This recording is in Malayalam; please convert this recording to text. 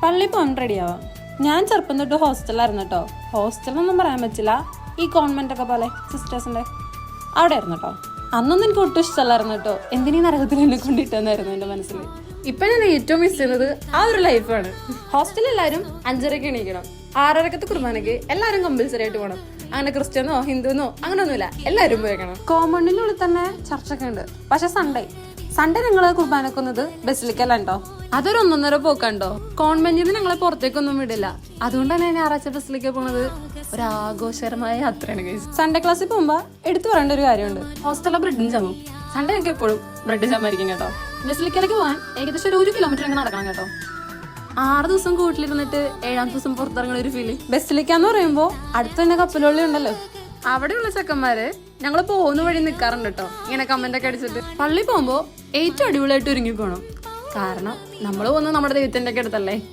പള്ളി പോകാൻ റെഡിയാവാം. ഞാൻ ചെറുപ്പം തൊട്ട് ഹോസ്റ്റലായിരുന്നു കേട്ടോ. ഹോസ്റ്റലൊന്നും പറയാൻ പറ്റില്ല, ഈ കോൺവെന്റ് ഒക്കെ പോലെ സിസ്റ്റേഴ്സിന്റെ അവിടെ ആയിരുന്നു കേട്ടോ. അന്നൊന്നും എനിക്ക് ഒട്ടും ഇഷ്ടമല്ലായിരുന്നു കേട്ടോ. എന്തിനീ നരകത്തിൽ എന്നെ കൊണ്ടിട്ടെന്നായിരുന്നു എൻ്റെ മനസ്സിൽ. ഇപ്പൊ ഞാൻ ഏറ്റവും മിസ് ചെയ്യുന്നത് ആ ഒരു ലൈഫാണ്. ഹോസ്റ്റലിൽ എല്ലാവരും 5:30 എണീക്കണം, 6:30 കുർബാനയ്ക്ക് എല്ലാവരും കമ്പൽസറി ആയിട്ട് പോകണം. അങ്ങനെ ക്രിസ്ത്യനോ ഹിന്ദുവെന്നോ അങ്ങനെയൊന്നുമില്ല, എല്ലാവരും പോയേക്കണം. കോമ്പൗണ്ടിന്റെ ഉള്ളിൽ തന്നെ ചർച്ചൊക്കെ ഉണ്ട്. പക്ഷെ സൺഡേ ഞങ്ങള് കുർബാനക്കുന്നത് ബസിലിക്കല്ല കേട്ടോ. അതൊരു 1.5 പോക്കണ്ടോ. കോൺവെന്റിൽ നിന്ന് ഞങ്ങളെ പുറത്തേക്കൊന്നും വിടില്ല. അതുകൊണ്ടാണ് ഞാൻ ഞായറാഴ്ച ബസിലേക്ക് പോണത്. ഒരു ആഘോഷകരമായ യാത്രയാണ്. സൺഡേ ക്ലാസ്സിൽ പോകുമ്പോ എടുത്തു പറയേണ്ട ഒരു കാര്യമുണ്ട്, ഹോസ്റ്റലിലെ ബ്രെഡും ജാമും. സൺഡേ ഞങ്ങൾക്ക് എപ്പോഴും ബ്രെഡ് ജാമായിരിക്കും കേട്ടോ. ബസിലിക്കലേക്ക് പോകാൻ ഏകദേശം ഒരു 1 കിലോമീറ്റർ അങ്ങനെ നടക്കണം കേട്ടോ. 6 ദിവസം കൂട്ടിലിരുന്നിട്ട് 7ാമത്തെ ദിവസം പുറത്തിറങ്ങുന്ന ഒരു ഫീല്. ബസിലിക്കാന്ന് പറയുമ്പോ അടുത്ത് തന്നെ കപ്പലുള്ളി ഉണ്ടല്ലോ, അവിടെയുള്ള ചെക്കന്മാര് ഞങ്ങൾ പോകുന്ന വഴി നിൽക്കാറുണ്ട് കേട്ടോ, ഇങ്ങനെ കമന്റ് ഒക്കെ അടിച്ചിട്ട്. പള്ളി പോകുമ്പോ ഏറ്റവും അടിപൊളിയായിട്ട് ഒരുങ്ങി പോകണം. കാരണം നമ്മൾ പോകുന്നത് നമ്മുടെ ദൈവത്തിന്റെ ഒക്കെ അടുത്തല്ലേ.